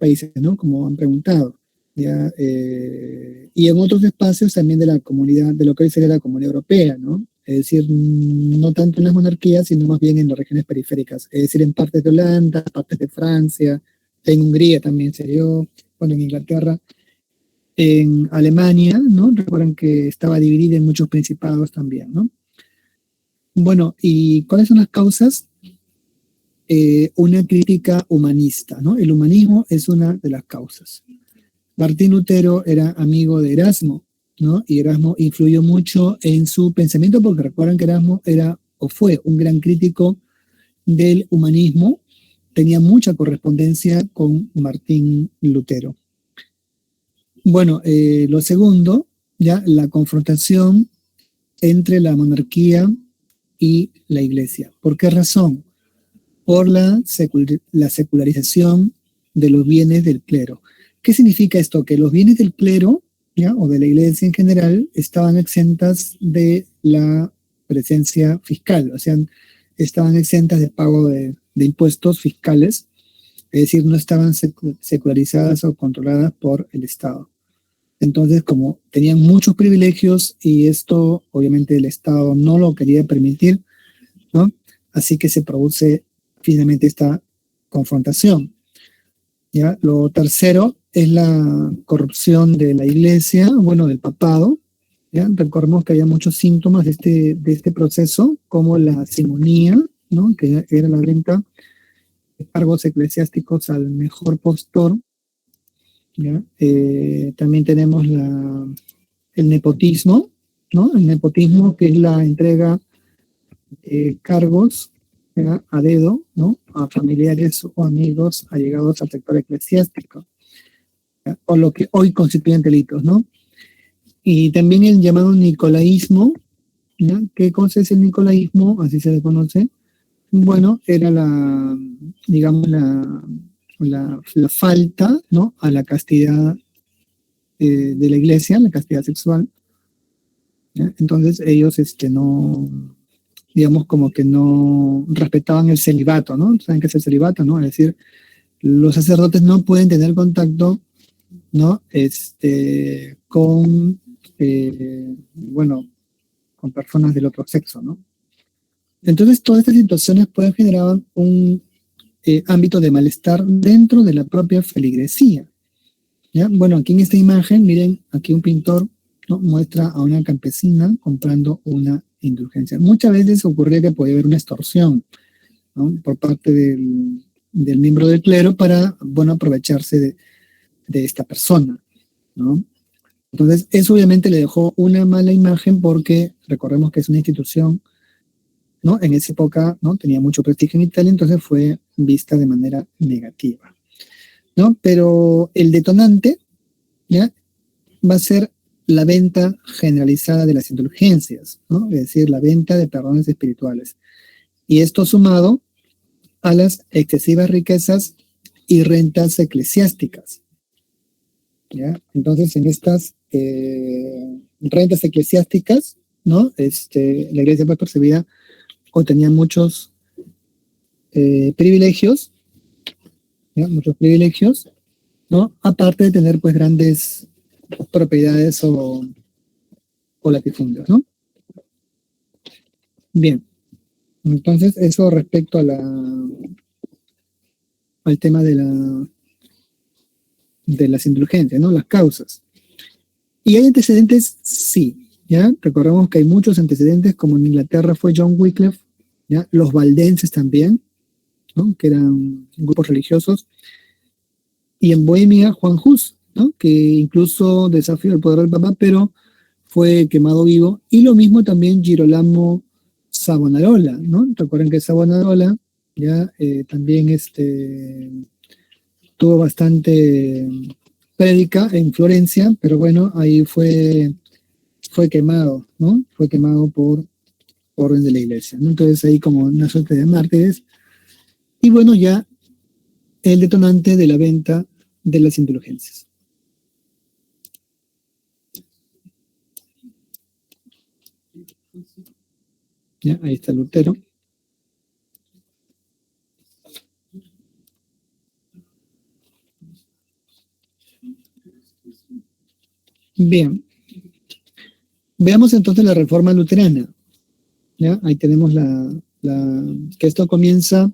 países, ¿no? Como han preguntado. ¿Ya? Y en otros espacios también de la comunidad, de lo que hoy sería la Comunidad Europea, ¿no? Es decir, no tanto en las monarquías, sino más bien en las regiones periféricas, es decir, en partes de Holanda, partes de Francia, en Hungría también se dio, bueno, en Inglaterra, en Alemania, ¿no? Recuerdan que estaba dividida en muchos principados también, ¿no? Bueno, ¿y cuáles son las causas? Una crítica humanista, ¿no? El humanismo es una de las causas. Martín Lutero era amigo de Erasmo, ¿no? Y Erasmo influyó mucho en su pensamiento porque recuerdan que Erasmo era o fue un gran crítico del humanismo, tenía mucha correspondencia con Martín Lutero. Bueno, lo segundo, ya la confrontación entre la monarquía y la iglesia. ¿Por qué razón? Por la secularización de los bienes del clero. ¿Qué significa esto? Que los bienes del clero, ¿ya? O de la iglesia en general estaban exentas de la presencia fiscal, o sea, estaban exentas de pago de impuestos fiscales, es decir, no estaban secularizadas o controladas por el Estado. Entonces, como tenían muchos privilegios y esto obviamente el Estado no lo quería permitir, ¿no? Así que se produce finalmente esta confrontación. ¿Ya? Lo tercero es la corrupción de la iglesia, bueno, del papado. ¿Ya? Recordemos que había muchos síntomas de este proceso, como la simonía, ¿no? Que era la venta de cargos eclesiásticos al mejor postor. ¿Ya? También tenemos el nepotismo, ¿no? El nepotismo, que es la entrega de cargos, ¿ya? A dedo, ¿no? A familiares o amigos allegados al sector eclesiástico, ¿ya? O lo que hoy constituyen delitos, ¿no? Y también el llamado nicolaísmo, ¿ya? ¿Qué cosa es el nicolaísmo? Así se le conoce. Bueno, era digamos, la falta, ¿no? A la castidad de la iglesia, la castidad sexual, ¿ya? Entonces ellos, no, digamos, como que no respetaban el celibato, ¿no? ¿Saben qué es el celibato, no? Es decir, los sacerdotes no pueden tener contacto, ¿no? Con, bueno, con personas del otro sexo, ¿no? Entonces, todas estas situaciones pueden generar un ámbito de malestar dentro de la propia feligresía, ¿ya? Bueno, aquí en esta imagen, miren, aquí un pintor, ¿no? Muestra a una campesina comprando una indulgencia. Muchas veces ocurría que podía haber una extorsión, ¿no? Por parte del miembro del clero para, bueno, aprovecharse de esta persona, ¿no? Entonces, eso obviamente le dejó una mala imagen porque recordemos que es una institución, ¿no? En esa época, ¿no? Tenía mucho prestigio en Italia, entonces fue vista de manera negativa, ¿no? Pero el detonante, ¿ya? Va a ser la venta generalizada de las indulgencias, ¿no? Es decir, la venta de perdones espirituales. Y esto sumado a las excesivas riquezas y rentas eclesiásticas, ¿ya? Entonces, en estas rentas eclesiásticas, ¿no? La iglesia pues percibía o tenía muchos privilegios, ¿ya? Muchos privilegios, ¿no? Aparte de tener pues grandes propiedades o latifundios, ¿no? Bien, entonces eso respecto al tema de las indulgencias, ¿no? Las causas. ¿Y hay antecedentes? Sí, ¿ya? Recordemos que hay muchos antecedentes, como en Inglaterra fue John Wycliffe, ¿ya? Los valdenses también, ¿no? Que eran grupos religiosos, y en Bohemia Juan Hus, ¿no? Que incluso desafió el poder del Papa, pero fue quemado vivo, y lo mismo también Girolamo Savonarola, ¿no? Recuerden que Savonarola ya también tuvo bastante prédica en Florencia, pero bueno, ahí fue quemado, ¿no? Fue quemado por orden de la iglesia, ¿no? Entonces ahí como una suerte de mártires. Y bueno, ya el detonante de la venta de las indulgencias. ¿Ya? Ahí está Lutero. Bien, veamos entonces la reforma luterana. ¿Ya? Ahí tenemos que esto comienza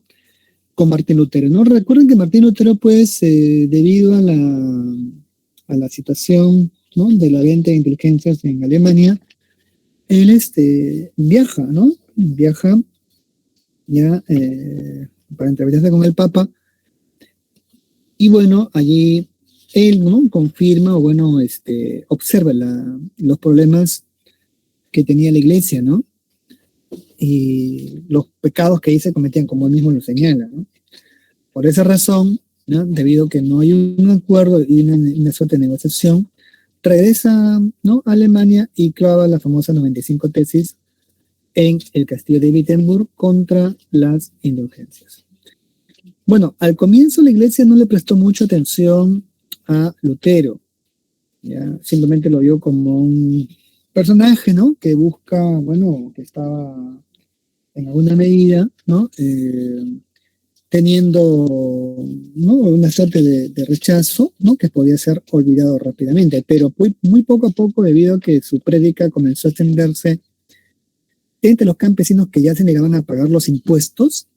con Martín Lutero, ¿no? Recuerden que Martín Lutero, pues, debido a la situación, ¿no?, de la venta de indulgencias en Alemania, él viaja, ¿no? Viaja ya para entrevistarse con el Papa, y bueno, allí él, ¿no?, confirma o bueno, observa los problemas que tenía la iglesia, ¿no? Y los pecados que ahí se cometían, como él mismo lo señala, ¿no? Por esa razón, ¿no?, debido a que no hay un acuerdo y una suerte de negociación, regresa, ¿no?, a Alemania y clava la famosa 95 tesis en el castillo de Wittenberg contra las indulgencias. Bueno, al comienzo la iglesia no le prestó mucha atención a Lutero, ¿ya? Simplemente lo vio como un personaje, ¿no?, que busca, bueno, que estaba en alguna medida, ¿no?, teniendo, ¿no?, una suerte de rechazo, ¿no?, que podía ser olvidado rápidamente, pero muy poco a poco, debido a que su prédica comenzó a extenderse entre los campesinos que ya se negaban a pagar los impuestos,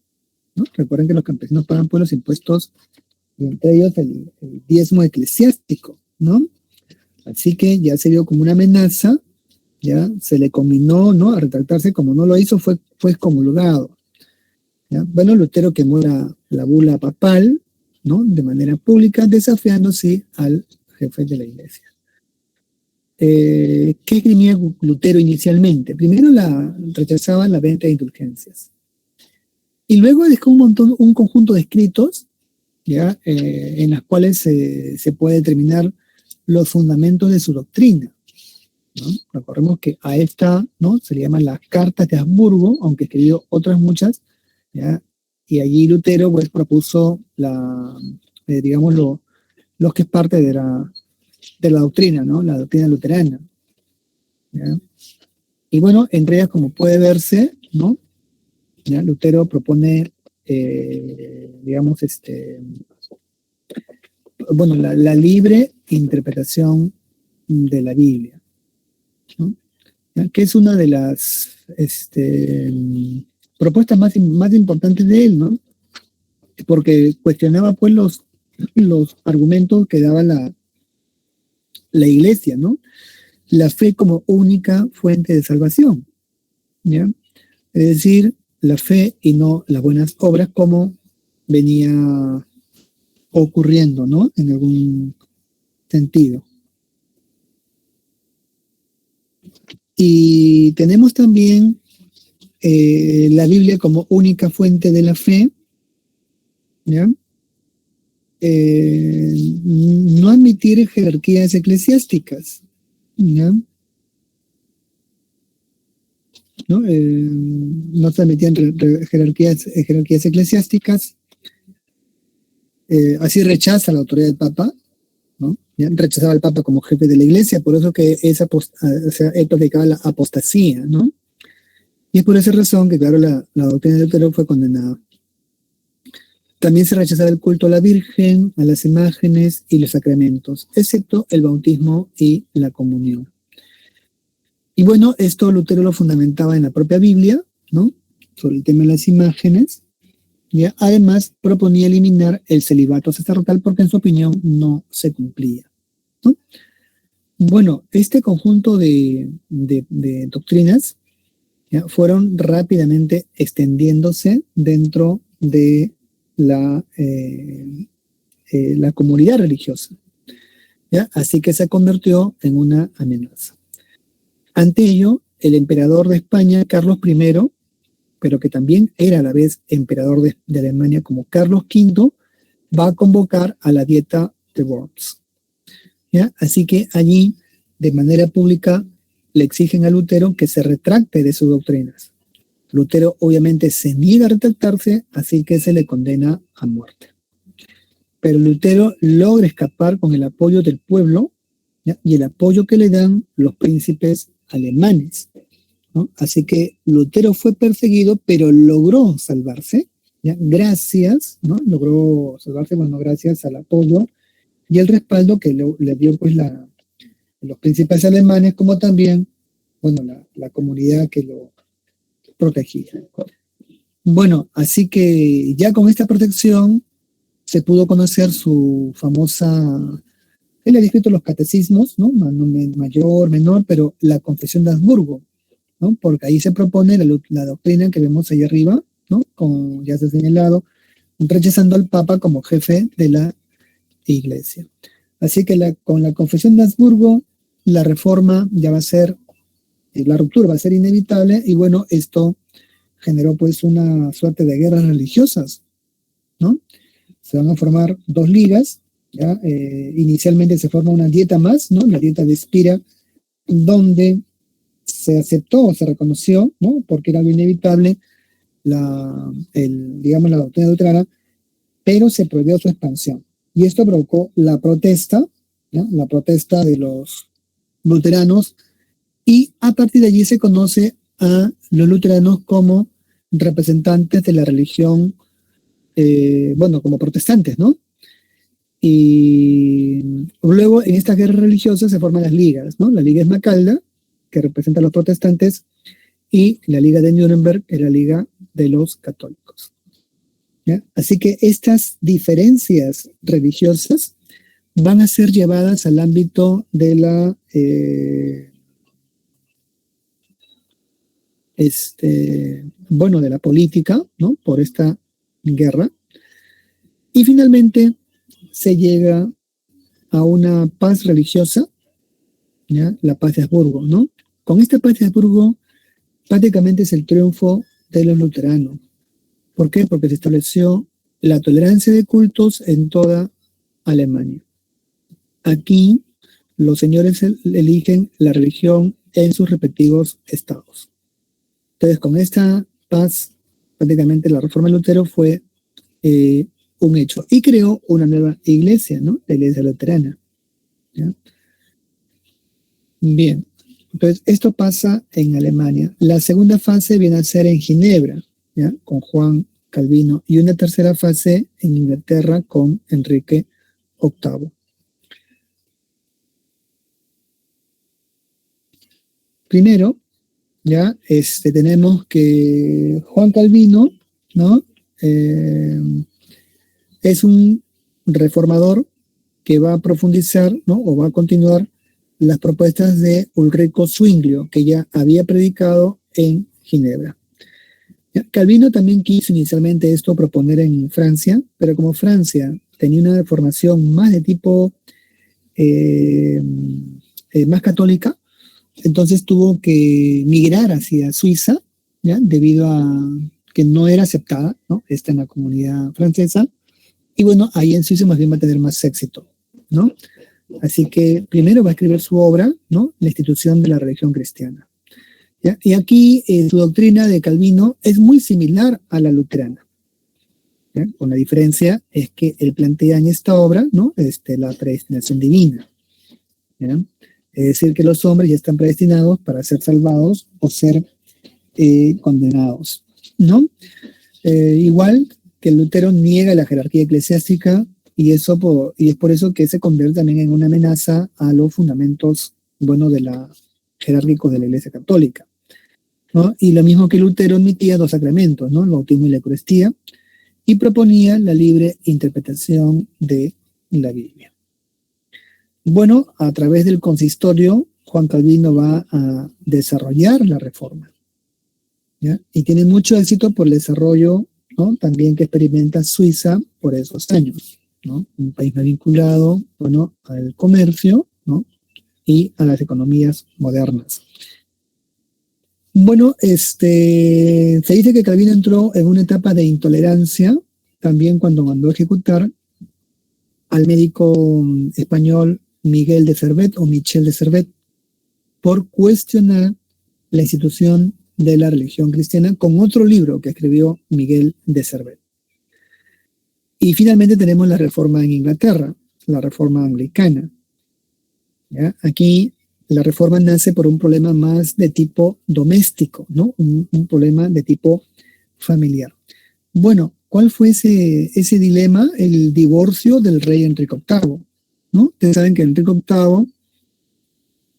¿no? Recuerden que los campesinos pagan por los impuestos, y entre ellos el diezmo eclesiástico, ¿no? Así que ya se vio como una amenaza, ya se le conminó, ¿no?, a retractarse. Como no lo hizo, fue excomulgado. ¿Ya? Bueno, Lutero quemó la bula papal, ¿no?, de manera pública, desafiándose al jefe de la iglesia. ¿Qué esgrimía Lutero inicialmente? Primero rechazaba la venta de indulgencias. Y luego dejó un conjunto de escritos, ¿ya?, en las cuales se puede determinar los fundamentos de su doctrina, ¿no? Recordemos que a esta, ¿no?, se le llaman las cartas de Habsburgo, aunque escribió otras muchas, ¿ya? Y allí Lutero, pues, propuso digamos, lo que es parte de la doctrina, ¿no?, la doctrina luterana, ¿ya? Y bueno, entre ellas, como puede verse, ¿no?, ¿ya?, Lutero propone, digamos, bueno, la libre interpretación de la Biblia, ¿no?, ¿ya?, que es una de las propuestas más importantes de él, ¿no?, porque cuestionaba, pues, los argumentos que daba la iglesia, ¿no? La fe como única fuente de salvación, ¿ya? Es decir, la fe y no las buenas obras, como venía ocurriendo, ¿no?, en algún sentido. Y tenemos también la Biblia como única fuente de la fe, ¿ya? No admitir jerarquías eclesiásticas, ¿ya?, ¿no? No se admitían jerarquías eclesiásticas. Así rechaza la autoridad del Papa, ¿no? ¿Ya? Rechazaba al Papa como jefe de la iglesia, por eso que o sea, él practicaba la apostasía, ¿no? Y es por esa razón que, claro, la doctrina de Lutero fue condenada. También se rechazaba el culto a la Virgen, a las imágenes y los sacramentos, excepto el bautismo y la comunión. Y bueno, esto Lutero lo fundamentaba en la propia Biblia, ¿no?, sobre el tema de las imágenes. ¿Ya? Además, proponía eliminar el celibato sacerdotal porque, en su opinión, no se cumplía, ¿no? Bueno, este conjunto de doctrinas, ¿ya?, fueron rápidamente extendiéndose dentro de la comunidad religiosa, ¿ya? Así que se convirtió en una amenaza. Ante ello, el emperador de España, Carlos I, pero que también era a la vez emperador de Alemania, como Carlos V, va a convocar a la Dieta de Worms, ¿ya? Así que allí, de manera pública, le exigen a Lutero que se retracte de sus doctrinas. Lutero obviamente se niega a retractarse, así que se le condena a muerte. Pero Lutero logra escapar con el apoyo del pueblo, ¿ya?, y el apoyo que le dan los príncipes alemanes, ¿no? Así que Lutero fue perseguido, pero logró salvarse, ¿ya?, gracias, ¿no?, logró salvarse, bueno, gracias al apoyo y el respaldo que le dio, pues, los príncipes alemanes, como también, bueno, la comunidad que lo protegía. Bueno, así que ya con esta protección se pudo conocer su famosa, él ha descrito los catecismos, ¿no? Mayor, menor, pero la Confesión de Habsburgo, ¿no? Porque ahí se propone la doctrina que vemos ahí arriba, ¿no? Como ya se ha señalado, rechazando al Papa como jefe de la Iglesia. Así que con la Confesión de Habsburgo, la reforma ya va a ser, la ruptura va a ser inevitable, y bueno, esto generó pues una suerte de guerras religiosas, ¿no? Se van a formar dos ligas, ¿ya? Inicialmente se forma una dieta más, ¿no? La dieta de Spira, donde se aceptó, se reconoció, ¿no? Porque era algo inevitable, digamos, la doctrina luterana, pero se prohibió su expansión. Y esto provocó la protesta, ¿no? La protesta de los luteranos, y a partir de allí se conoce a los luteranos como representantes de la religión, bueno, como protestantes, ¿no? Y luego en estas guerras religiosas se forman las ligas, ¿no? La Liga Esmacalda, que representa a los protestantes, y la Liga de Nuremberg, que es la Liga de los católicos. ¿Ya? Así que estas diferencias religiosas van a ser llevadas al ámbito de la bueno, de la política, ¿no? Por esta guerra. Y finalmente se llega a una paz religiosa, ¿ya? La paz de Habsburgo, ¿no? Con esta paz de Habsburgo prácticamente es el triunfo de los luteranos. ¿Por qué? Porque se estableció la tolerancia de cultos en toda Alemania. Aquí los señores eligen la religión en sus respectivos estados. Entonces, con esta paz, prácticamente la reforma de Lutero fue un hecho. Y creó una nueva iglesia, ¿no? La iglesia luterana. ¿Ya? Bien. Entonces, esto pasa en Alemania. La segunda fase viene a ser en Ginebra, ¿ya? Con Juan Calvino. Y una tercera fase en Inglaterra con Enrique VIII. Primero, ya tenemos que Juan Calvino, ¿no? Es un reformador que va a profundizar, ¿no? O va a continuar las propuestas de Ulrico Zwinglio, que ya había predicado en Ginebra. Calvino también quiso inicialmente esto proponer en Francia, pero como Francia tenía una formación más de tipo más católica, entonces tuvo que migrar hacia Suiza, ¿ya? Debido a que no era aceptada, ¿no? En la comunidad francesa. Y bueno, ahí en Suiza más bien va a tener más éxito, ¿no? Así que primero va a escribir su obra, ¿no? La institución de la religión cristiana. ¿Ya? Y aquí su doctrina de Calvino es muy similar a la luterana, ¿ya? Con la diferencia es que él plantea en esta obra, ¿no? La predestinación divina, ¿ya? Es decir, que los hombres ya están predestinados para ser salvados o ser condenados, ¿no? Igual que Lutero niega la jerarquía eclesiástica, y es por eso que se convierte también en una amenaza a los fundamentos, bueno, jerárquicos de la Iglesia Católica, ¿no? Y lo mismo que Lutero admitía dos sacramentos, ¿no? El bautismo y la Eucaristía, y proponía la libre interpretación de la Biblia. Bueno, a través del consistorio, Juan Calvino va a desarrollar la reforma, ¿ya? Y tiene mucho éxito por el desarrollo, ¿no? También que experimenta Suiza por esos años, ¿no? Un país más vinculado, bueno, al comercio, ¿no? Y a las economías modernas. Bueno, se dice que Calvino entró en una etapa de intolerancia también cuando mandó a ejecutar al médico español Miguel de Servet o Michel de Servet por cuestionar la institución de la religión cristiana con otro libro que escribió Miguel de Servet. Y finalmente tenemos la reforma en Inglaterra, la reforma anglicana, ¿ya? Aquí la reforma nace por un problema más de tipo doméstico, ¿no? Un problema de tipo familiar. Bueno, ¿cuál fue ese dilema? El divorcio del rey Enrique VIII, ¿no? Ustedes saben que Enrique VIII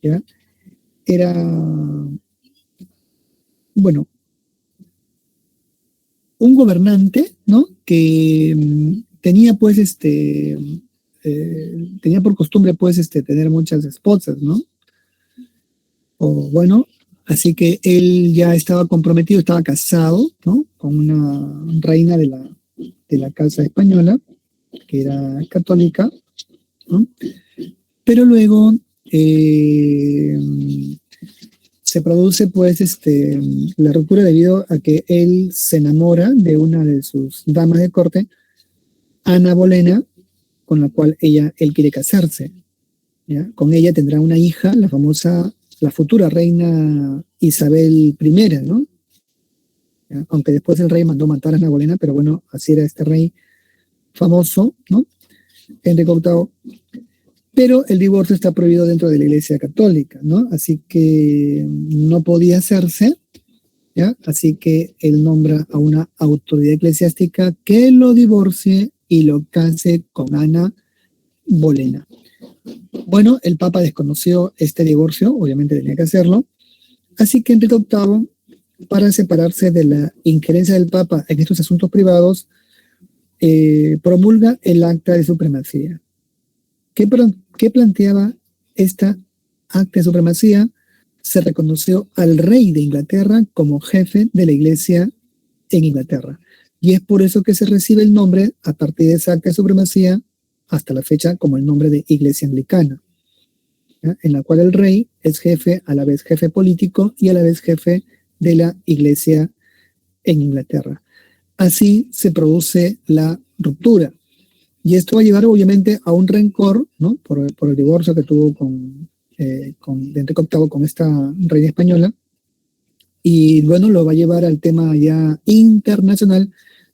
¿ya? Era, bueno, un gobernante, ¿no? Que tenía pues tenía por costumbre pues tener muchas esposas, ¿no? O bueno, así que él ya estaba comprometido, estaba casado, ¿no? Con una reina de la casa española, que era católica, ¿no? Pero luego eh, se produce pues la ruptura debido a que él se enamora de una de sus damas de corte, Ana Bolena, con la cual él quiere casarse. ¿Ya? Con ella tendrá una hija, la famosa, la futura reina Isabel I, ¿no? ¿Ya? Aunque después el rey mandó matar a Ana Bolena, pero bueno, así era este rey famoso, ¿no? Enrique VIII. Pero el divorcio está prohibido dentro de la Iglesia Católica, ¿no? Así que no podía hacerse, ¿ya? Así que él nombra a una autoridad eclesiástica que lo divorcie y lo case con Ana Bolena. Bueno, el Papa desconoció este divorcio, obviamente tenía que hacerlo, así que Enrique VIII, para separarse de la injerencia del Papa en estos asuntos privados, promulga el acta de supremacía. ¿Qué planteaba esta acta de supremacía? Se reconoció al rey de Inglaterra como jefe de la iglesia en Inglaterra. Y es por eso que se recibe el nombre, a partir de esa acta de supremacía, hasta la fecha, como el nombre de Iglesia Anglicana, ¿ya? En la cual el rey es jefe, a la vez jefe político y a la vez jefe de la iglesia en Inglaterra. Así se produce la ruptura. Y esto va a llevar obviamente a un rencor, ¿no? Por el divorcio que tuvo de Enrique VIII con esta reina española. Y bueno, lo va a llevar al tema ya internacional.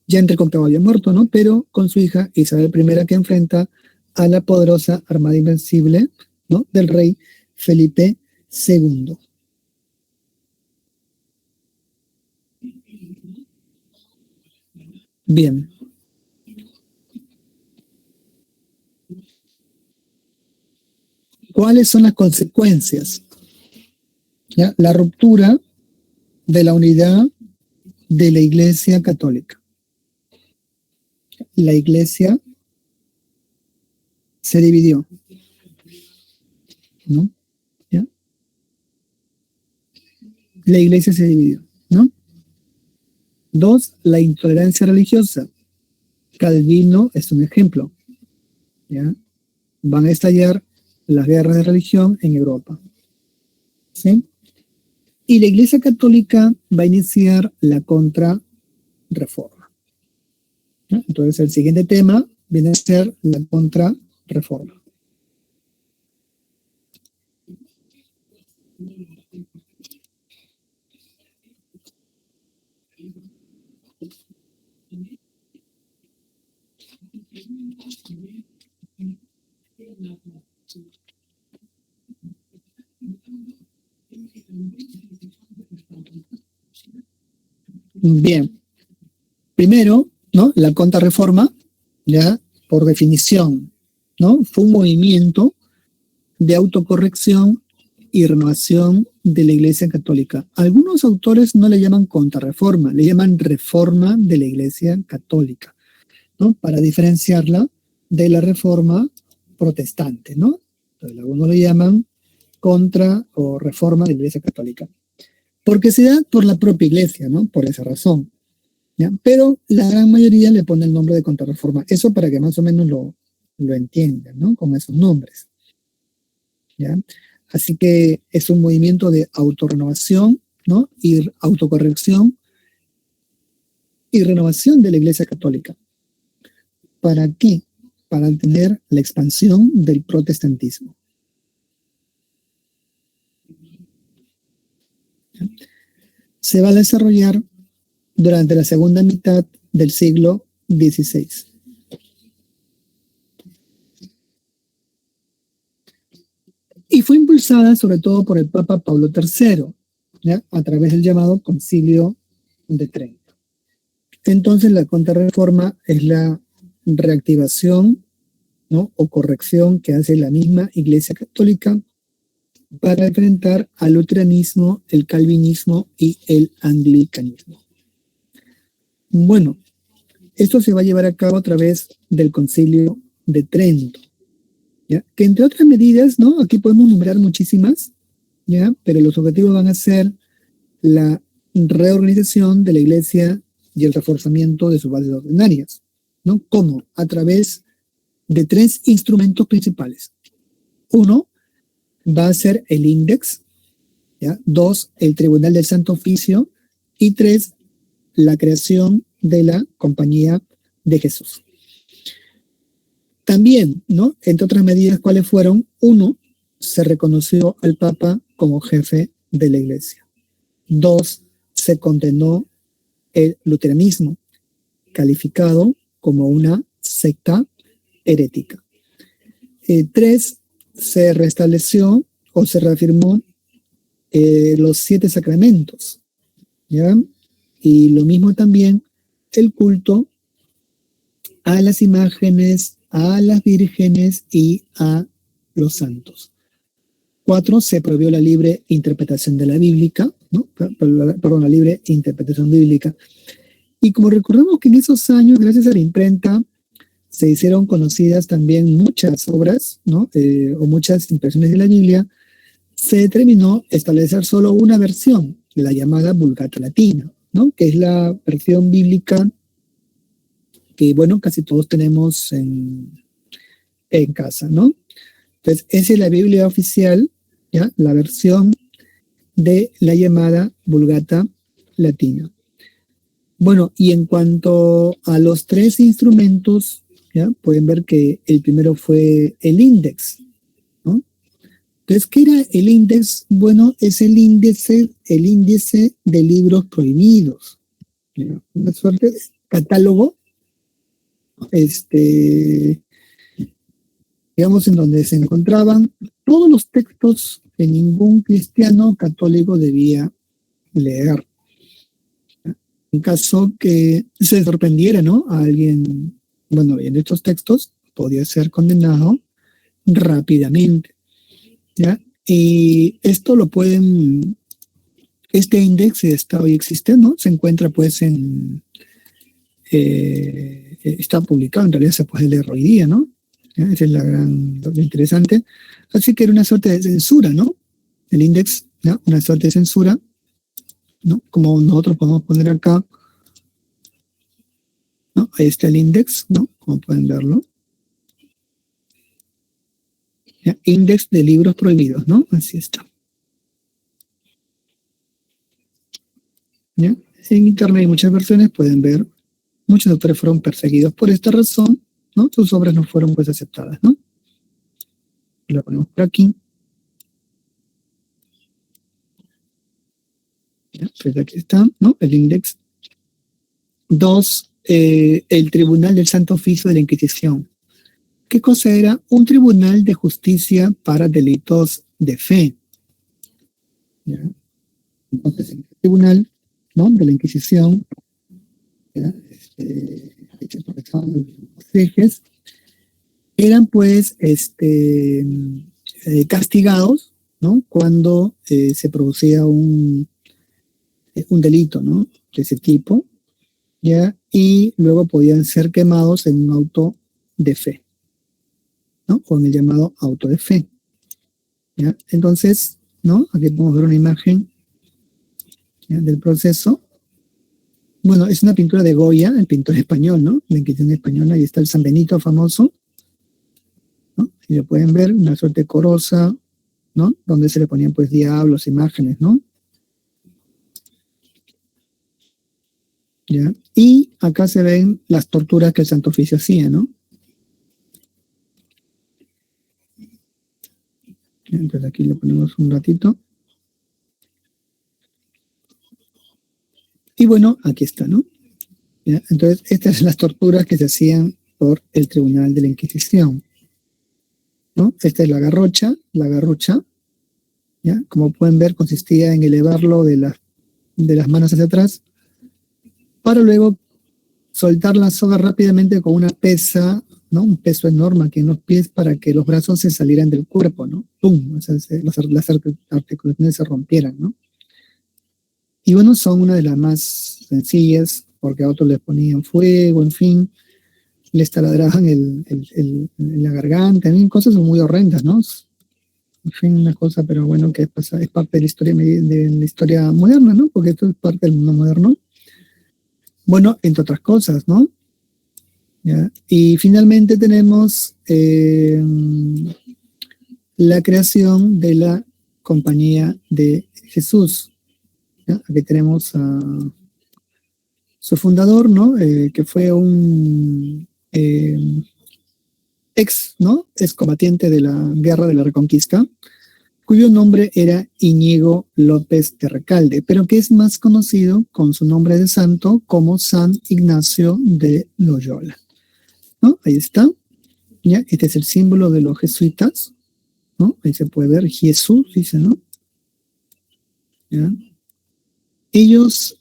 Ya Enrique VIII había muerto, ¿no? Pero con su hija Isabel I, que enfrenta a la poderosa Armada Invencible, ¿no? Del rey Felipe II. Bien. ¿Cuáles son las consecuencias? ¿Ya? La ruptura de la unidad de la Iglesia Católica. La Iglesia se dividió, ¿no? ¿Ya? La Iglesia se dividió, ¿no? Dos, la intolerancia religiosa. Calvino es un ejemplo, ¿ya? Van a estallar las guerras de religión en Europa, ¿sí? Y la Iglesia Católica va a iniciar la contrarreforma, ¿no? Entonces, el siguiente tema viene a ser la contrarreforma. Bien, primero, ¿no? La contrarreforma, ya por definición, ¿no? Fue un movimiento de autocorrección y renovación de la Iglesia Católica. Algunos autores no le llaman contrarreforma, le llaman reforma de la Iglesia Católica, ¿no? Para diferenciarla de la reforma protestante, ¿no? Entonces, algunos le llaman contra o reforma de la Iglesia Católica. Porque se da por la propia Iglesia, ¿no? Por esa razón, ¿ya? Pero la gran mayoría le pone el nombre de contrarreforma. Eso para que más o menos lo entiendan, ¿no? Con esos nombres, ¿ya? Así que es un movimiento de autorrenovación, ¿no? Y autocorrección y renovación de la Iglesia Católica. ¿Para qué? Para tener la expansión del protestantismo. ¿Ya? Se va a desarrollar durante la segunda mitad del siglo XVI. Y fue impulsada sobre todo por el Papa Pablo III, ¿ya? A través del llamado Concilio de Trento. Entonces la contrarreforma es la reactivación, ¿no? O corrección que hace la misma Iglesia Católica para enfrentar al luteranismo, el calvinismo y el anglicanismo. Bueno, esto se va a llevar a cabo a través del Concilio de Trento, ¿ya? Que entre otras medidas, ¿no? Aquí podemos nombrar muchísimas, ¿ya? Pero los objetivos van a ser la reorganización de la Iglesia y el reforzamiento de sus bases ordinarias, ¿no? ¿Cómo? A través de 3 instrumentos principales. 1 va a ser el Index, ¿ya? 2, el Tribunal del Santo Oficio, y 3, la creación de la Compañía de Jesús. También, ¿no? Entre otras medidas, ¿cuáles fueron? 1, se reconoció al Papa como jefe de la Iglesia. 2, se condenó el luteranismo, calificado como una secta herética. 3, se restableció o se reafirmó los 7 sacramentos, ¿ya? Y lo mismo también el culto a las imágenes, a las vírgenes y a los santos. 4, se prohibió la libre interpretación de la bíblica, ¿no? Perdón, la libre interpretación bíblica. Y como recordamos que en esos años, gracias a la imprenta, se hicieron conocidas también muchas obras, ¿no? O muchas impresiones de la Biblia, se determinó establecer solo una versión, la llamada Vulgata Latina, ¿no? Que es la versión bíblica que, bueno, casi todos tenemos en casa, ¿no? Entonces, esa es la Biblia oficial, ¿ya? La versión de la llamada Vulgata Latina. Bueno, y en cuanto a los 3 instrumentos, ¿ya? Pueden ver que el primero fue el Index, ¿no? Entonces, ¿qué era el Index? Bueno, es el índice de libros prohibidos, ¿ya? Una suerte de catálogo, digamos, en donde se encontraban todos los textos que ningún cristiano católico debía leer. En caso que se sorprendiera, ¿no? A alguien, bueno, en estos textos podía ser condenado rápidamente, ¿ya? Y esto lo pueden, este índice está hoy existe, ¿no? Se encuentra pues está publicado, en realidad se puede leer hoy día, ¿no? ¿Ya? Esa es lo interesante. Así que era una suerte de censura, ¿no? El índice, ¿no? Una suerte de censura, ¿no? Como nosotros podemos poner acá, ¿no? Ahí está el índice, ¿no? Como pueden verlo. ¿Ya? Índice de libros prohibidos, ¿no? Así está. ¿Ya? En internet hay muchas versiones, pueden ver. Muchos autores fueron perseguidos por esta razón, ¿no? Sus obras no fueron pues aceptadas, ¿no? Lo ponemos por aquí. ¿Ya? Pues aquí está, ¿no? El índice. 2, el Tribunal del Santo Oficio de la Inquisición. ¿Qué cosa era? Un tribunal de justicia para delitos de fe. ¿Ya? Entonces, en el tribunal, ¿no? De la Inquisición, ¿ya? Los ejes eran pues castigados, ¿no? Cuando se producía un delito, ¿no? De ese tipo, ¿ya? Y luego podían ser quemados en un auto de fe, ¿no? Con el llamado auto de fe, ¿ya? Entonces, ¿no? Aquí podemos ver una imagen, ¿ya? Del proceso. Bueno, es una pintura de Goya, el pintor español, ¿no? La Inquisición española, ahí está el San Benito famoso, ¿no? Y lo pueden ver, una suerte corosa, ¿no? Donde se le ponían pues diablos, imágenes, ¿no? ¿Ya? Y acá se ven las torturas que el Santo Oficio hacía, ¿no? Entonces aquí lo ponemos un ratito. Y bueno, aquí está, ¿no? ¿Ya? Entonces, estas son las torturas que se hacían por el Tribunal de la Inquisición, ¿no? Esta es la garrocha, ¿ya? Como pueden ver, consistía en elevarlo de las manos hacia atrás para luego soltar la soga rápidamente con una pesa, ¿no? Un peso enorme aquí en los pies para que los brazos se salieran del cuerpo, ¿no? ¡Pum! O sea, las articulaciones se rompieran, ¿no? Y bueno, son una de las más sencillas, porque a otros les ponían fuego, en fin, les taladraban la garganta, en fin, cosas muy horrendas, ¿no? En fin, una cosa, pero bueno, que pasa, es parte de la historia moderna, ¿no? Porque esto es parte del mundo moderno. Bueno, entre otras cosas, ¿no? ¿Ya? Y finalmente tenemos la creación de la Compañía de Jesús. ¿Ya? Aquí tenemos a su fundador, ¿no? Que fue un ¿no? Excombatiente de la Guerra de la Reconquista, cuyo nombre era Íñigo López de Recalde, pero que es más conocido con su nombre de santo como San Ignacio de Loyola, ¿no? Ahí está. ¿Ya? Este es el símbolo de los jesuitas, ¿no? Ahí se puede ver Jesús, dice, ¿no? ¿Ya? Ellos,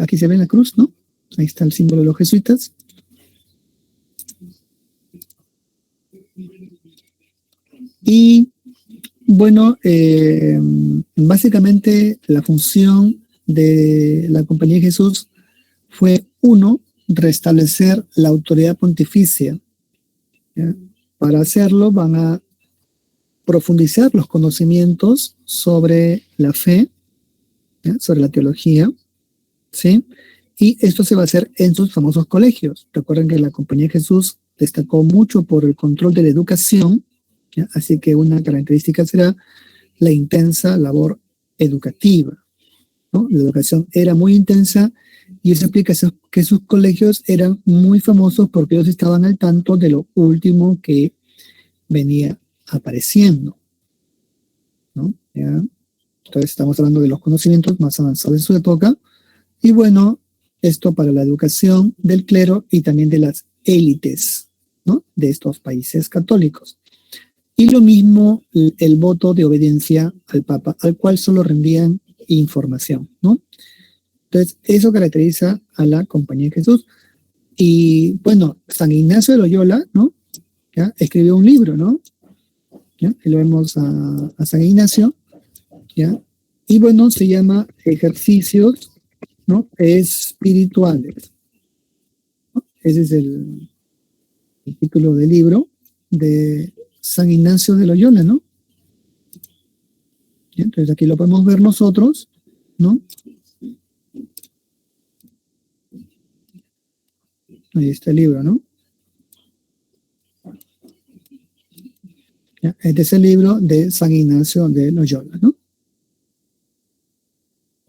aquí se ve la cruz, ¿no? Ahí está el símbolo de los jesuitas. Y bueno, básicamente la función de la Compañía de Jesús fue, uno, restablecer la autoridad pontificia. ¿Ya? Para hacerlo van a profundizar los conocimientos sobre la fe, ¿ya? Sobre la teología, ¿sí? Y esto se va a hacer en sus famosos colegios. Recuerden que la Compañía de Jesús destacó mucho por el control de la educación, ¿ya? Así que una característica será la intensa labor educativa, ¿no? La educación era muy intensa y eso explica que sus colegios eran muy famosos porque ellos estaban al tanto de lo último que venía apareciendo, ¿no? ¿Ya? Entonces estamos hablando de los conocimientos más avanzados de su época y bueno, esto para la educación del clero y también de las élites, ¿no? De estos países católicos. Y lo mismo el voto de obediencia al Papa, al cual solo rendían información, ¿no? Entonces, eso caracteriza a la Compañía de Jesús. Y bueno, San Ignacio de Loyola, ¿no? ¿Ya? Escribió un libro, ¿no? ¿Ya? Y lo vemos a San Ignacio, ¿ya? Y bueno, se llama Ejercicios, ¿no? Espirituales, ¿no? Ese es el título del libro de San Ignacio de Loyola, ¿no? ¿Ya? Entonces aquí lo podemos ver nosotros, ¿no? Ahí está el libro, ¿no? ¿Ya? Este es el libro de San Ignacio de Loyola, ¿no?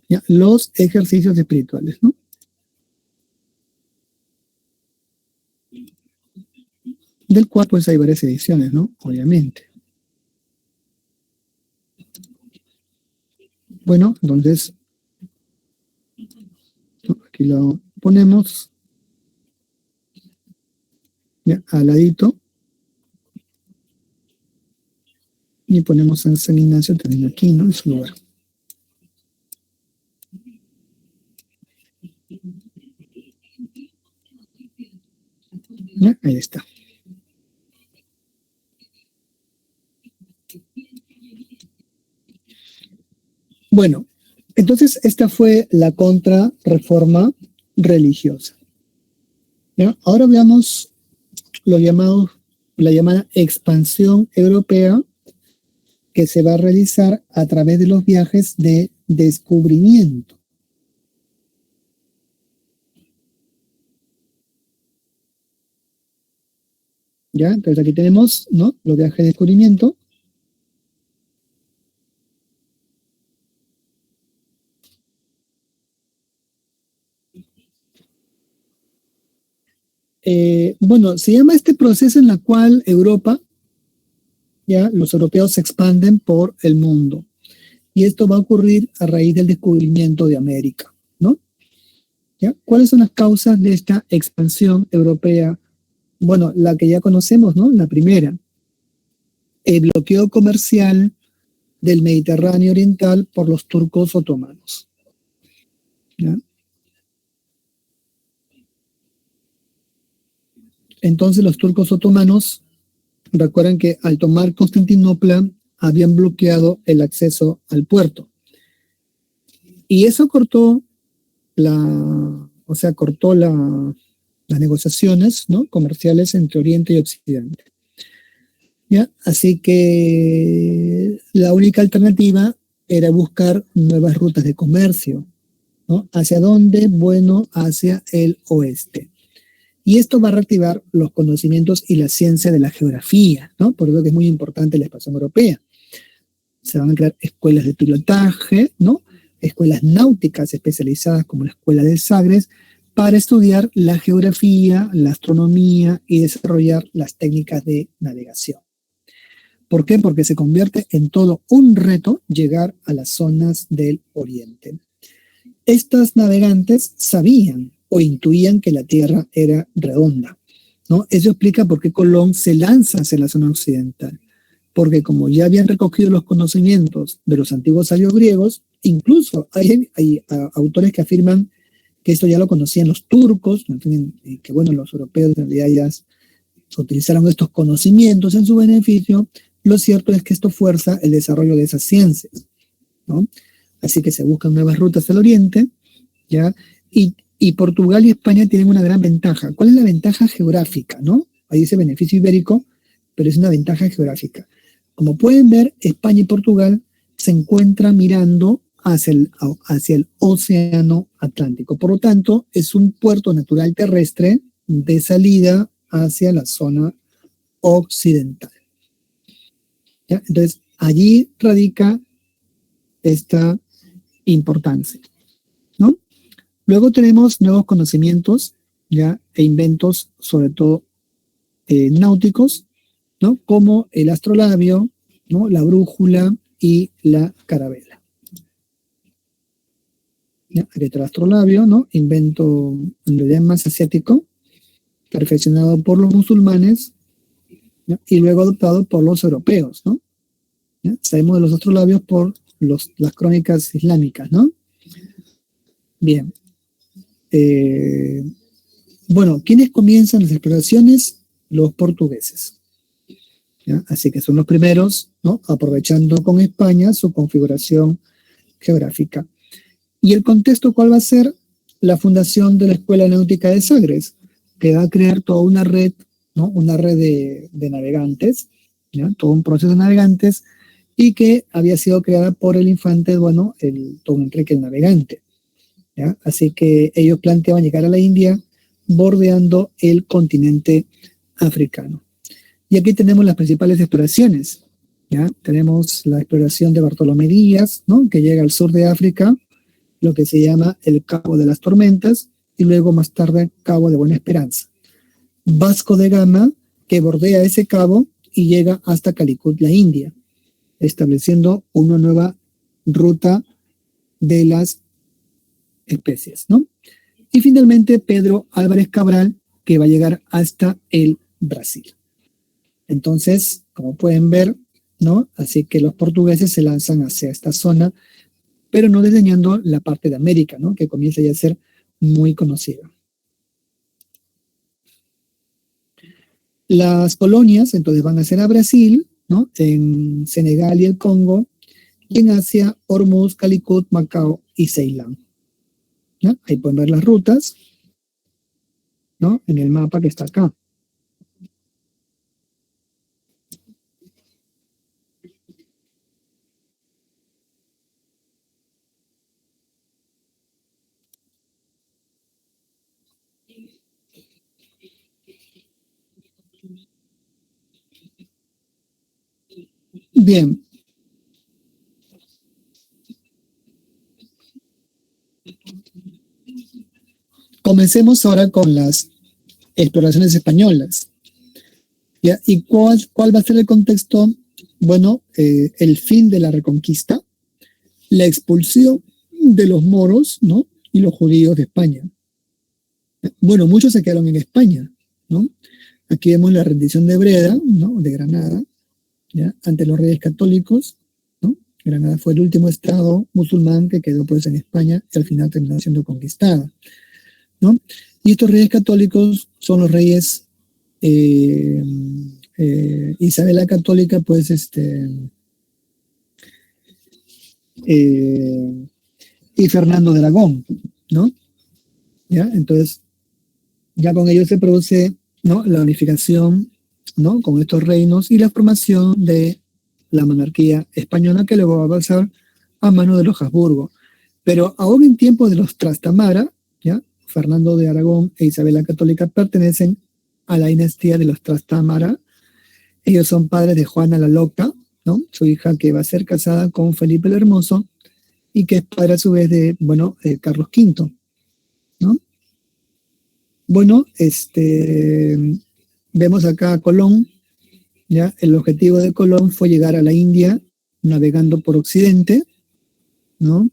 ¿Ya? Los ejercicios espirituales, ¿no? Del cual pues hay varias ediciones, ¿no? Obviamente. Bueno, entonces, ¿no? Aquí lo ponemos, ¿ya? Al ladito. Y ponemos a San Ignacio también aquí, ¿no? En su lugar. ¿Ya? Ahí está. Bueno, entonces esta fue la contrarreforma religiosa. ¿Ya? Ahora veamos lo llamado, la llamada expansión europea que se va a realizar a través de los viajes de descubrimiento. ¿Ya? Entonces aquí tenemos, ¿no? Los viajes de descubrimiento. Bueno, se llama este proceso en el cual Europa, ya, los europeos se expanden por el mundo. Y esto va a ocurrir a raíz del descubrimiento de América, ¿no? ¿Ya? ¿Cuáles son las causas de esta expansión europea? Bueno, la que ya conocemos, ¿no? La primera, el bloqueo comercial del Mediterráneo Oriental por los turcos otomanos. ¿Ya? Entonces los turcos otomanos recuerdan que al tomar Constantinopla habían bloqueado el acceso al puerto. Y eso cortó las negociaciones, ¿no?, comerciales entre Oriente y Occidente. ¿Ya? Así que la única alternativa era buscar nuevas rutas de comercio, ¿no? ¿Hacia dónde? Bueno, hacia el oeste. Y esto va a reactivar los conocimientos y la ciencia de la geografía, ¿no? Por eso que es muy importante la expansión europea. Se van a crear escuelas de pilotaje, ¿no?, escuelas náuticas especializadas como la Escuela de Sagres, para estudiar la geografía, la astronomía y desarrollar las técnicas de navegación. ¿Por qué? Porque se convierte en todo un reto llegar a las zonas del Oriente. Estos navegantes sabían o intuían que la Tierra era redonda, ¿no? Eso explica por qué Colón se lanza hacia la zona occidental. Porque como ya habían recogido los conocimientos de los antiguos sabios griegos, incluso hay autores que afirman que esto ya lo conocían los turcos, que bueno, los europeos en realidad ya utilizaron estos conocimientos en su beneficio. Lo cierto es que esto fuerza el desarrollo de esas ciencias, ¿no? Así que se buscan nuevas rutas al oriente, ¿ya? Y Portugal y España tienen una gran ventaja. ¿Cuál es la ventaja geográfica, no? Ahí dice beneficio ibérico, pero es una ventaja geográfica. Como pueden ver, España y Portugal se encuentran mirando hacia el Océano Atlántico. Por lo tanto, es un puerto natural terrestre de salida hacia la zona occidental. ¿Ya? Entonces, allí radica esta importancia, ¿no? Luego tenemos nuevos conocimientos, ¿ya?, e inventos, sobre todo náuticos, ¿no?, como el astrolabio, ¿no?, la brújula y la carabela. ¿Ya? Aquí está el astrolabio, ¿no?, invento en realidad más asiático, perfeccionado por los musulmanes, ¿ya?, y luego adoptado por los europeos, ¿no? ¿Ya? Sabemos de los astrolabios por las crónicas islámicas, ¿no? Bien. Bueno, ¿quiénes comienzan las exploraciones? Los portugueses. ¿Ya? Así que son los primeros, ¿no?, aprovechando con España su configuración geográfica. ¿Y el contexto cuál va a ser? La fundación de la Escuela Náutica de Sagres, que va a crear toda una red, ¿no?, una red de navegantes, ¿ya?, todo un proceso de navegantes, y que había sido creada por el infante, bueno, don Enrique el Navegante, ¿ya? Así que ellos planteaban llegar a la India bordeando el continente africano. Y aquí tenemos las principales exploraciones, ¿ya? Tenemos la exploración de Bartolomé Díaz, ¿no?, que llega al sur de África, lo que se llama el Cabo de las Tormentas, y luego más tarde Cabo de Buena Esperanza. Vasco de Gama, que bordea ese cabo y llega hasta Calicut, la India, estableciendo una nueva ruta de las especies, ¿no? Y finalmente Pedro Álvarez Cabral, que va a llegar hasta el Brasil. Entonces, como pueden ver, ¿no?, así que los portugueses se lanzan hacia esta zona, pero no desdeñando la parte de América, ¿no?, que comienza ya a ser muy conocida. Las colonias entonces van a ser a Brasil, ¿no?, en Senegal y el Congo, y en Asia, Hormuz, Calicut, Macao y Ceilán. ¿Ya? Ahí pueden ver las rutas, ¿no?, en el mapa que está acá. Bien. Comencemos ahora con las exploraciones españolas. ¿Ya? ¿Y cuál va a ser el contexto? Bueno, el fin de la Reconquista, la expulsión de los moros, ¿no?, y los judíos de España. Bueno, muchos se quedaron en España, ¿no? Aquí vemos la rendición de Breda, ¿no?, de Granada, ¿ya?, ante los reyes católicos, ¿no? Granada fue el último estado musulmán que quedó pues en España y al final terminó siendo conquistada, ¿no? Y estos reyes católicos son los reyes eh, Isabel la Católica, pues, eh, y Fernando de Aragón, ¿no? ¿Ya? Entonces, ya con ello se produce, ¿no?, la unificación, ¿no?, con estos reinos y la formación de la monarquía española que luego va a pasar a manos de los Habsburgo. Pero aún en tiempos de los Trastamara, ¿ya?, Fernando de Aragón e Isabel la Católica pertenecen a la dinastía de los Trastámara. Ellos son padres de Juana la Loca, ¿no?, su hija que va a ser casada con Felipe el Hermoso y que es padre a su vez de, bueno, Carlos V, ¿no? Bueno, vemos acá a Colón, ¿ya? El objetivo de Colón fue llegar a la India navegando por Occidente, ¿no?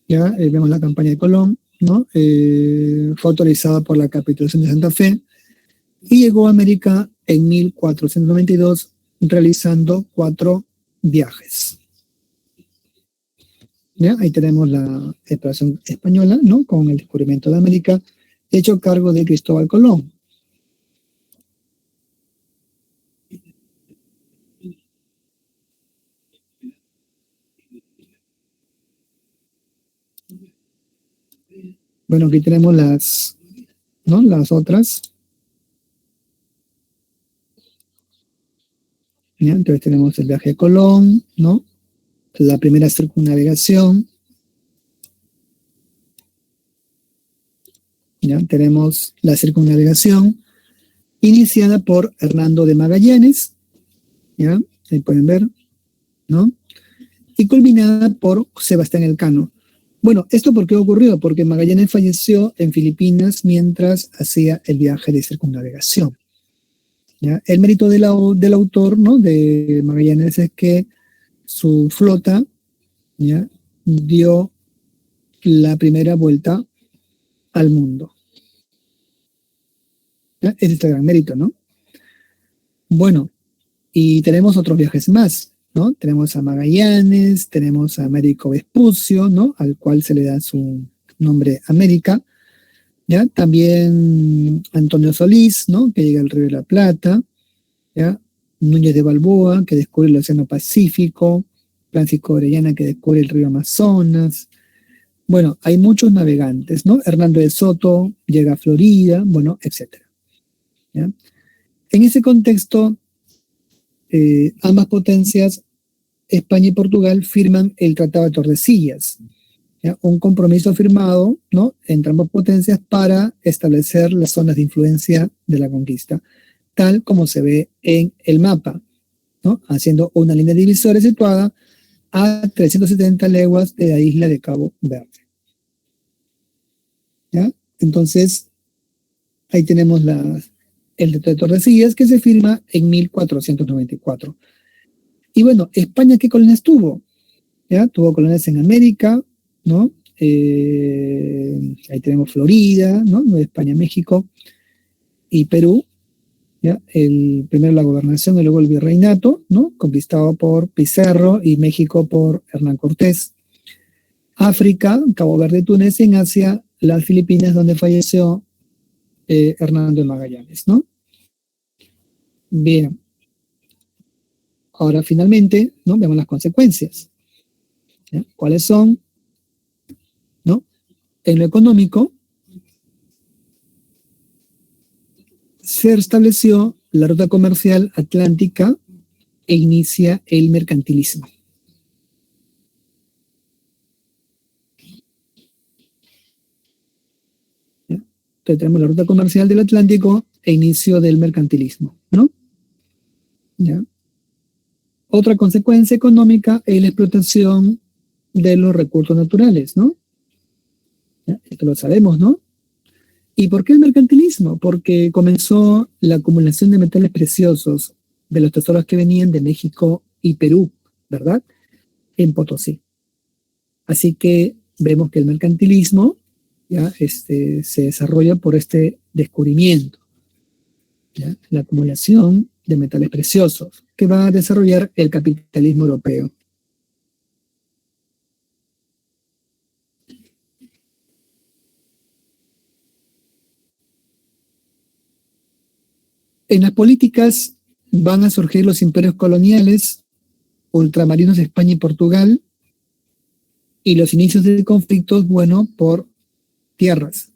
Ya vemos la campaña de Colón, ¿no? Fue autorizada por la capitulación de Santa Fe y llegó a América en 1492 realizando 4 viajes. ¿Ya? Ahí tenemos la exploración española, ¿no?, con el descubrimiento de América, hecho cargo de Cristóbal Colón. Bueno, aquí tenemos las, ¿no?, las otras. ¿Ya? Entonces tenemos el viaje de Colón, ¿no?, la primera circunnavegación. ¿Ya? Tenemos la circunnavegación iniciada por Hernando de Magallanes, ¿ya? Ahí pueden ver, ¿no? Y culminada por Sebastián Elcano. Bueno, ¿esto por qué ocurrió? Porque Magallanes falleció en Filipinas mientras hacía el viaje de circunnavegación. ¿Ya? El mérito del autor, ¿no?, de Magallanes es que su flota, ¿ya?, dio la primera vuelta al mundo. ¿Ya? Ese es el gran mérito, ¿no? Bueno, y tenemos otros viajes más, ¿no? Tenemos a Magallanes, tenemos a Américo Vespucio, ¿no?, al cual se le da su nombre América. ¿Ya? También Antonio Solís, ¿no?, que llega al Río de la Plata. ¿Ya? Núñez de Balboa, que descubre el Océano Pacífico. Francisco Orellana, que descubre el río Amazonas. Bueno, hay muchos navegantes, ¿no? Hernando de Soto llega a Florida, bueno, etcétera. ¿Ya? En ese contexto, ambas potencias, España y Portugal, firman el Tratado de Tordesillas, ¿ya?, un compromiso firmado, ¿no?, entre ambas potencias para establecer las zonas de influencia de la conquista, tal como se ve en el mapa, ¿no?, haciendo una línea divisoria situada a 370 leguas de la isla de Cabo Verde. ¿Ya? Entonces, ahí tenemos el Tratado de Tordesillas, que se firma en 1494. Y bueno, ¿España qué colonias tuvo? ¿Ya? Tuvo colonias en América, ¿no? Ahí tenemos Florida, ¿no?, Nueva España, México y Perú. ¿Ya? Primero la gobernación y luego el virreinato, ¿no?, conquistado por Pizarro, y México por Hernán Cortés. África, Cabo Verde y Túnez, y en Asia, las Filipinas, donde falleció Hernando de Magallanes, ¿no? Bien, ahora finalmente, ¿no?, vemos las consecuencias. ¿Ya? ¿Cuáles son? ¿No? En lo económico, se estableció la ruta comercial atlántica e inicia el mercantilismo. ¿Ya? Entonces tenemos la ruta comercial del Atlántico e inicio del mercantilismo, ¿no? ¿Ya? Otra consecuencia económica es la explotación de los recursos naturales, ¿no? ¿Ya? Esto lo sabemos, ¿no? ¿Y por qué el mercantilismo? Porque comenzó la acumulación de metales preciosos de los tesoros que venían de México y Perú, ¿verdad?, en Potosí. Así que vemos que el mercantilismo, ¿ya?, se desarrolla por este descubrimiento, ¿ya?, la acumulación de metales preciosos que va a desarrollar el capitalismo europeo. En las políticas van a surgir los imperios coloniales, ultramarinos de España y Portugal, y los inicios de conflictos, bueno, por tierras.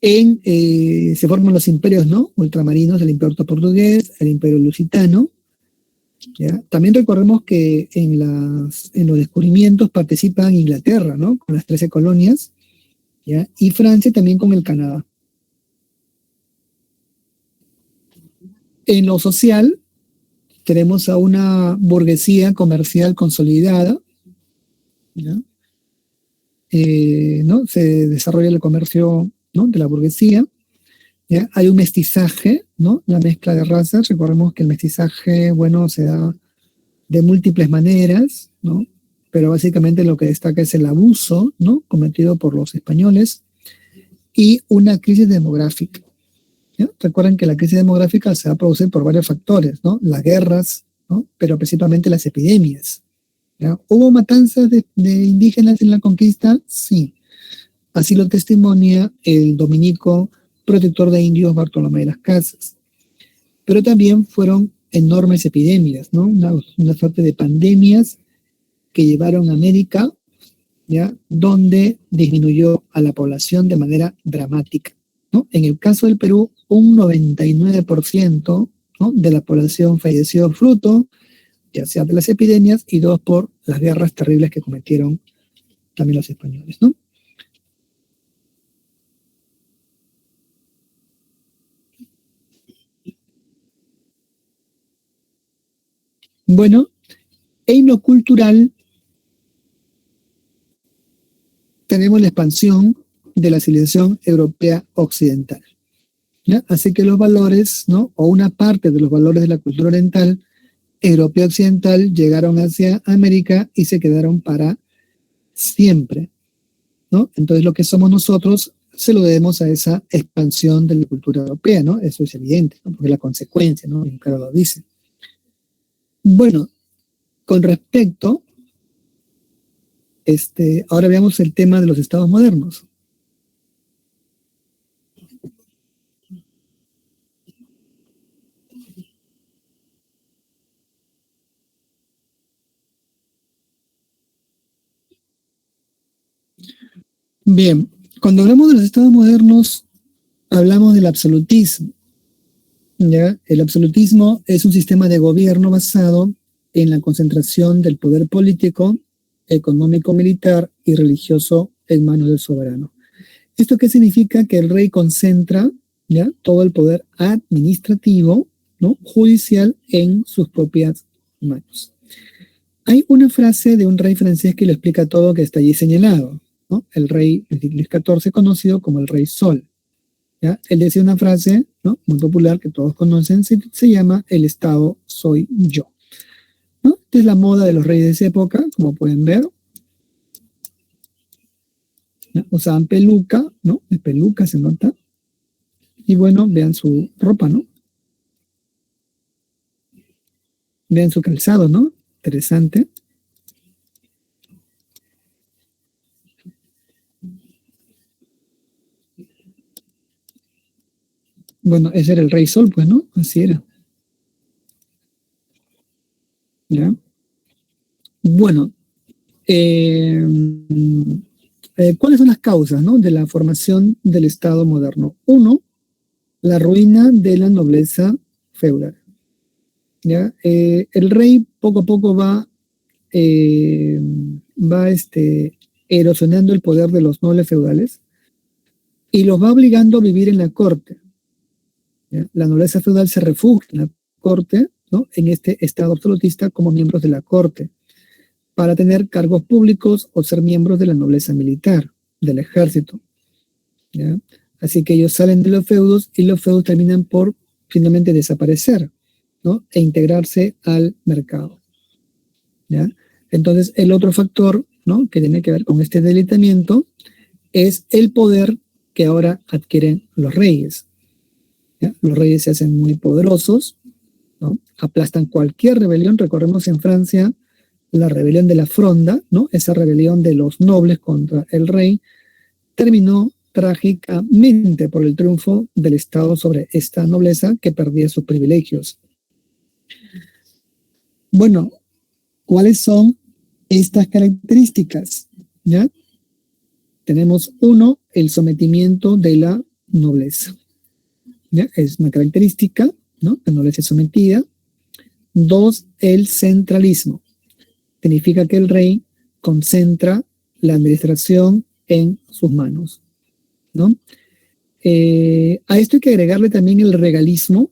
Se forman los imperios, ¿no? Ultramarinos, el imperio portugués, el imperio lusitano. ¿Ya? También recordemos que en los descubrimientos participan Inglaterra, ¿no? Con las 13 colonias, ¿ya? Y Francia también con el Canadá. En lo social, tenemos a una burguesía comercial consolidada, ¿ya? ¿No? Se desarrolla el comercio, ¿no? De la burguesía. ¿Ya? Hay un mestizaje, ¿no? La mezcla de razas. Recordemos que el mestizaje, bueno, se da de múltiples maneras, ¿no? Pero básicamente lo que destaca es el abuso, ¿no? Cometido por los españoles y una crisis demográfica. ¿Ya? Recuerden que la crisis demográfica se va a producir por varios factores, ¿no? Las guerras, ¿no? Pero principalmente las epidemias. ¿Ya? ¿Hubo matanzas de indígenas en la conquista? Sí. Así lo testimonia el dominico protector de indios Bartolomé de las Casas. Pero también fueron enormes epidemias, ¿no? Una suerte de pandemias que llevaron a América, ¿ya? Donde disminuyó a la población de manera dramática, ¿no? En el caso del Perú, un 99%, ¿no? De la población falleció fruto, ya sea de las epidemias, y dos por las guerras terribles que cometieron también los españoles, ¿no? Bueno, en lo cultural tenemos la expansión de la civilización europea occidental, ¿ya? Así que los valores, ¿no? O una parte de los valores de la cultura oriental, europea occidental, llegaron hacia América y se quedaron para siempre, ¿no? Entonces lo que somos nosotros se lo debemos a esa expansión de la cultura europea, ¿no? Eso es evidente, ¿no? Porque es la consecuencia, ¿no? Y claro lo dice. Bueno, con respecto, ahora veamos el tema de los estados modernos. Bien, cuando hablamos de los estados modernos, hablamos del absolutismo, ¿ya? El absolutismo es un sistema de gobierno basado en la concentración del poder político, económico, militar y religioso en manos del soberano. ¿Esto qué significa? Que el rey concentra, ¿ya? Todo el poder administrativo, ¿no? Judicial en sus propias manos. Hay una frase de un rey francés que lo explica todo, que está allí señalado, ¿no? El rey Luis XIV, conocido como el rey Sol. ¿Ya? Él decía una frase, ¿no? Muy popular que todos conocen, se llama "el Estado soy yo", ¿no? Esta es la moda de los reyes de esa época, como pueden ver, ¿no? Usaban peluca, ¿no? De peluca se nota. Y bueno, vean su ropa, ¿no? Vean su calzado, ¿no? Interesante. Bueno, ese era el rey Sol, pues, ¿no? Así era. ¿Ya? Bueno, ¿cuáles son las causas, ¿no? De la formación del Estado moderno? Uno, la ruina de la nobleza feudal. ¿Ya? El rey poco a poco va erosionando el poder de los nobles feudales y los va obligando a vivir en la corte. ¿Ya? La nobleza feudal se refugia en la corte, ¿no? En este estado absolutista como miembros de la corte, para tener cargos públicos o ser miembros de la nobleza militar, del ejército. ¿Ya? Así que ellos salen de los feudos y los feudos terminan por finalmente desaparecer, ¿no? E integrarse al mercado. ¿Ya? Entonces, el otro factor, ¿no? Que tiene que ver con este debilitamiento es el poder que ahora adquieren los reyes. ¿Ya? Los reyes se hacen muy poderosos, ¿no? Aplastan cualquier rebelión. Recordemos en Francia la rebelión de la Fronda, ¿no? Esa rebelión de los nobles contra el rey terminó trágicamente por el triunfo del Estado sobre esta nobleza que perdía sus privilegios. Bueno, ¿cuáles son estas características? ¿Ya? Tenemos uno, el sometimiento de la nobleza. ¿Ya? Es una característica, ¿no? La nobleza es sometida. Dos, el centralismo. Significa que el rey concentra la administración en sus manos, ¿no? A esto hay que agregarle también el regalismo,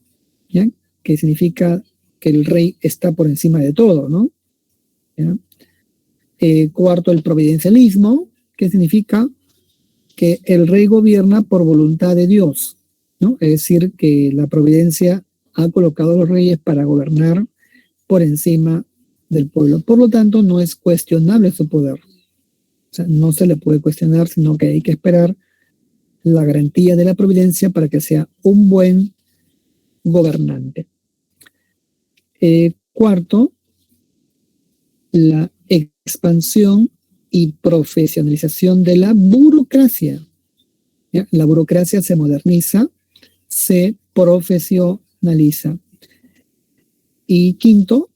¿ya? Que significa que el rey está por encima de todo, ¿no? ¿Ya? Cuarto, el providencialismo, que significa que el rey gobierna por voluntad de Dios, ¿no? Es decir, que la providencia ha colocado a los reyes para gobernar por encima del pueblo. Por lo tanto, no es cuestionable su poder. O sea, no se le puede cuestionar, sino que hay que esperar la garantía de la providencia para que sea un buen gobernante. Cuarto, la expansión y profesionalización de la burocracia. ¿Ya? La burocracia se moderniza, se profesionaliza. Y quinto,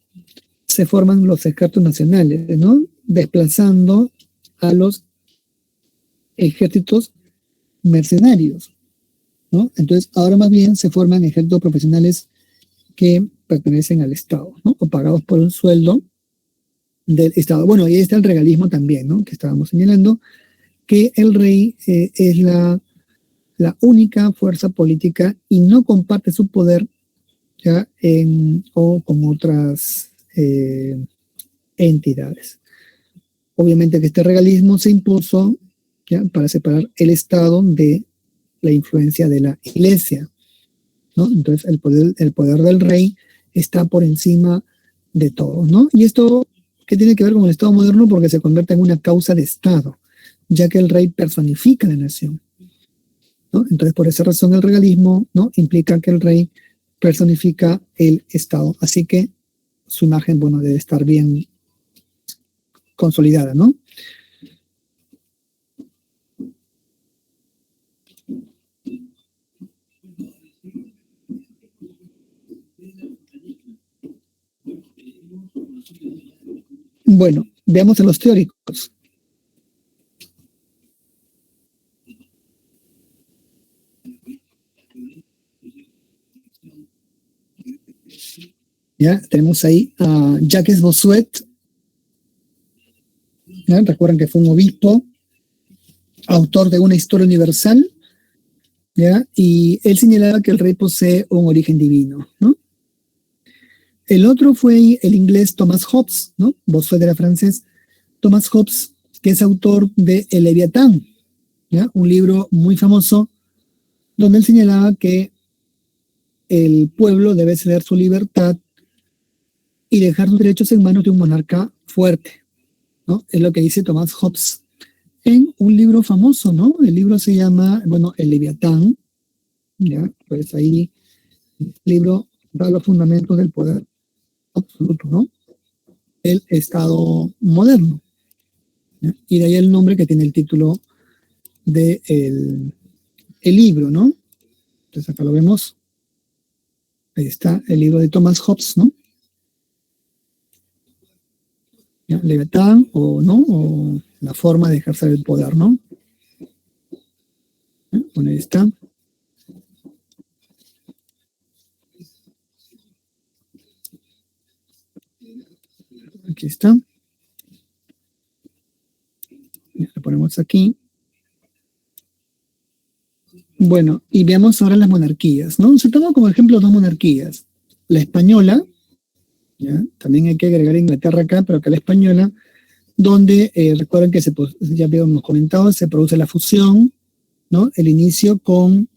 se forman los ejércitos nacionales, ¿no? Desplazando a los ejércitos mercenarios, ¿no? Entonces, ahora más bien se forman ejércitos profesionales que pertenecen al Estado, ¿no? O pagados por un sueldo del Estado. Bueno, y ahí está el regalismo también, ¿no? Que estábamos señalando, que el rey es la única fuerza política y no comparte su poder ya o con otras entidades. Obviamente que este regalismo se impuso ¿ya? Para separar el Estado de la influencia de la Iglesia, ¿no? Entonces el poder del rey está por encima de todo, ¿no? Y esto, ¿qué tiene que ver con el Estado moderno? Porque se convierte en una causa de Estado, ya que el rey personifica la nación, ¿no? Entonces, por esa razón, el regalismo, ¿no? Implica que el rey personifica el Estado. Así que su imagen, bueno, debe estar bien consolidada, ¿no? Bueno, veamos a los teóricos. Ya tenemos ahí a Jacques Bossuet. ¿Ya? Recuerden que fue un obispo, autor de una historia universal, ¿ya? Y él señalaba que el rey posee un origen divino, ¿no? El otro fue el inglés Thomas Hobbes, ¿no? Bossuet era francés. Thomas Hobbes, que es autor de El Leviatán, ¿ya? Un libro muy famoso donde él señalaba que el pueblo debe ceder su libertad y dejar sus derechos en manos de un monarca fuerte, ¿no? Es lo que dice Thomas Hobbes en un libro famoso, ¿no? El libro se llama, bueno, El Leviatán, ¿ya? Pues ahí el libro da los fundamentos del poder absoluto, ¿no? El Estado moderno, ¿ya? Y de ahí el nombre que tiene el título de el libro, ¿no? Entonces acá lo vemos. Ahí está el libro de Thomas Hobbes, ¿no? ¿Ya? Leviatán o no, o la forma de ejercer el poder, ¿no? ¿Ya? Bueno, ahí está. Aquí está. Ya, lo ponemos aquí. Bueno, y veamos ahora las monarquías, ¿no? Se toma como ejemplo dos monarquías. La española, ¿ya? También hay que agregar Inglaterra acá, pero acá la española, donde recuerden que ya habíamos comentado, se produce la fusión, ¿no? El inicio con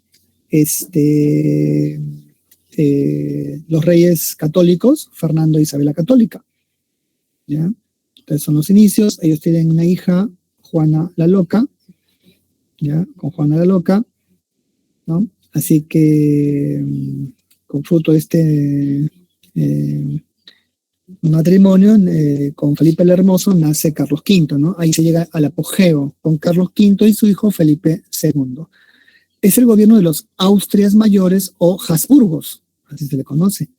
los reyes católicos, Fernando e Isabel la Católica, ¿ya? Entonces son los inicios, ellos tienen una hija, Juana la Loca, ¿ya? Con Juana la Loca, ¿no? Así que con fruto de matrimonio con Felipe el Hermoso nace Carlos V, ¿no? Ahí se llega al apogeo con Carlos V y su hijo Felipe II. Es el gobierno de los Austrias mayores o Habsburgos, así se le conoce,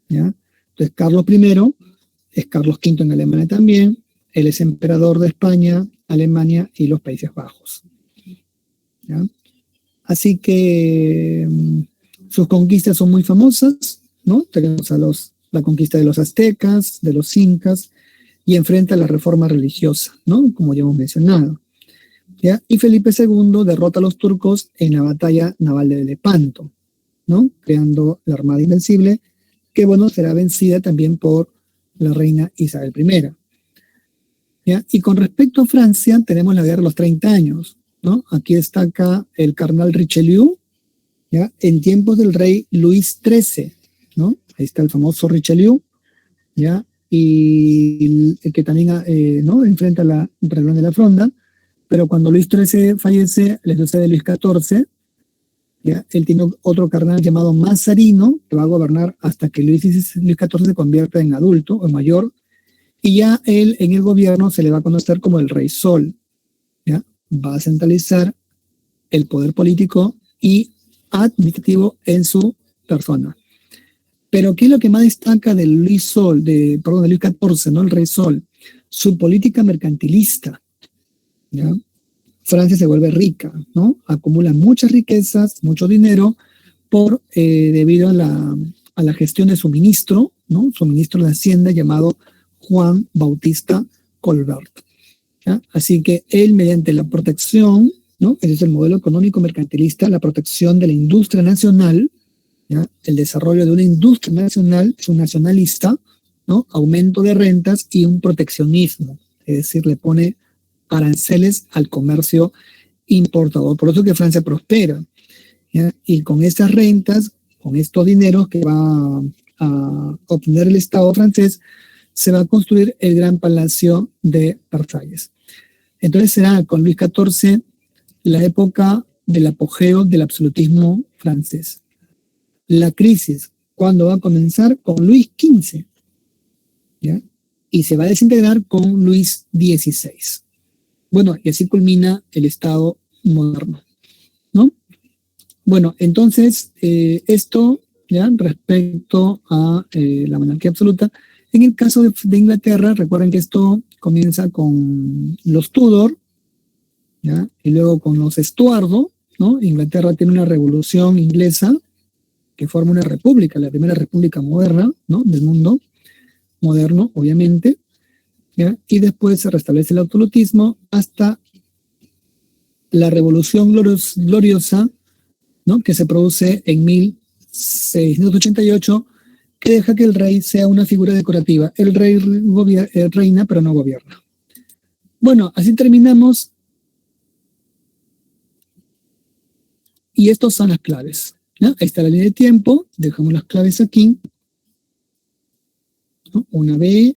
¿ya? Entonces Carlos I es Carlos V en Alemania también, él es emperador de España, Alemania y los Países Bajos, ¿ya? Así que sus conquistas son muy famosas, ¿no? Tenemos la conquista de los aztecas, de los incas, y enfrenta la reforma religiosa, ¿no? Como ya hemos mencionado, ¿ya? Y Felipe II derrota a los turcos en la batalla naval de Lepanto, ¿no? Creando la Armada Invencible, que, bueno, será vencida también por la reina Isabel I, ¿ya? Y con respecto a Francia, tenemos la Guerra de los 30 años, ¿no? Aquí destaca el cardenal Richelieu, ¿ya? En tiempos del rey Luis XIII, ¿no? Ahí está el famoso Richelieu, ¿ya? Y el que también ¿no? enfrenta la rebelión de la Fronda, pero cuando Luis XIII fallece, le sucede Luis XIV, ¿ya? Él tiene otro cardenal llamado Mazarino, que va a gobernar hasta que Luis XIV se convierta en adulto o mayor, y ya él en el gobierno se le va a conocer como el Rey Sol, ¿ya? Va a centralizar el poder político y administrativo en su persona. Pero ¿qué es lo que más destaca de Luis Sol, de Luis XIV, ¿no? El Rey Sol? Su política mercantilista, ¿ya? Francia se vuelve rica, ¿no? Acumula muchas riquezas, mucho dinero, debido a la gestión de su ministro, ¿no? Su ministro de Hacienda llamado Juan Bautista Colbert, ¿ya? Así que él, mediante la protección, ¿no? Ese es el modelo económico mercantilista, la protección de la industria nacional, ¿ya? El desarrollo de una industria nacional, es un nacionalista, ¿no? Aumento de rentas y un proteccionismo, es decir, le pone aranceles al comercio importador. Por eso que Francia prospera, ¿ya? Y con estas rentas, con estos dineros que va a obtener el Estado francés, se va a construir el gran palacio de Versalles. Entonces será con Luis XIV la época del apogeo del absolutismo francés. La crisis, ¿cuándo va a comenzar? Con Luis XV, ¿ya? Y se va a desintegrar con Luis XVI. Bueno, y así culmina el Estado moderno, ¿no? Bueno, entonces, esto, ¿ya? Respecto a la monarquía absoluta. En el caso de Inglaterra, recuerden que esto comienza con los Tudor, ¿ya? Y luego con los Estuardo, ¿no? Inglaterra tiene una revolución inglesa que forma una república, la primera república moderna, ¿no? Del mundo moderno, obviamente, ¿ya? Y después se restablece el absolutismo hasta la revolución gloriosa, ¿no? Que se produce en 1688, que deja que el rey sea una figura decorativa. El rey reina, pero no gobierna. Bueno, así terminamos. Y estos son las claves, ¿no? Ahí está la línea de tiempo. Dejamos las claves aquí, ¿no? Una B,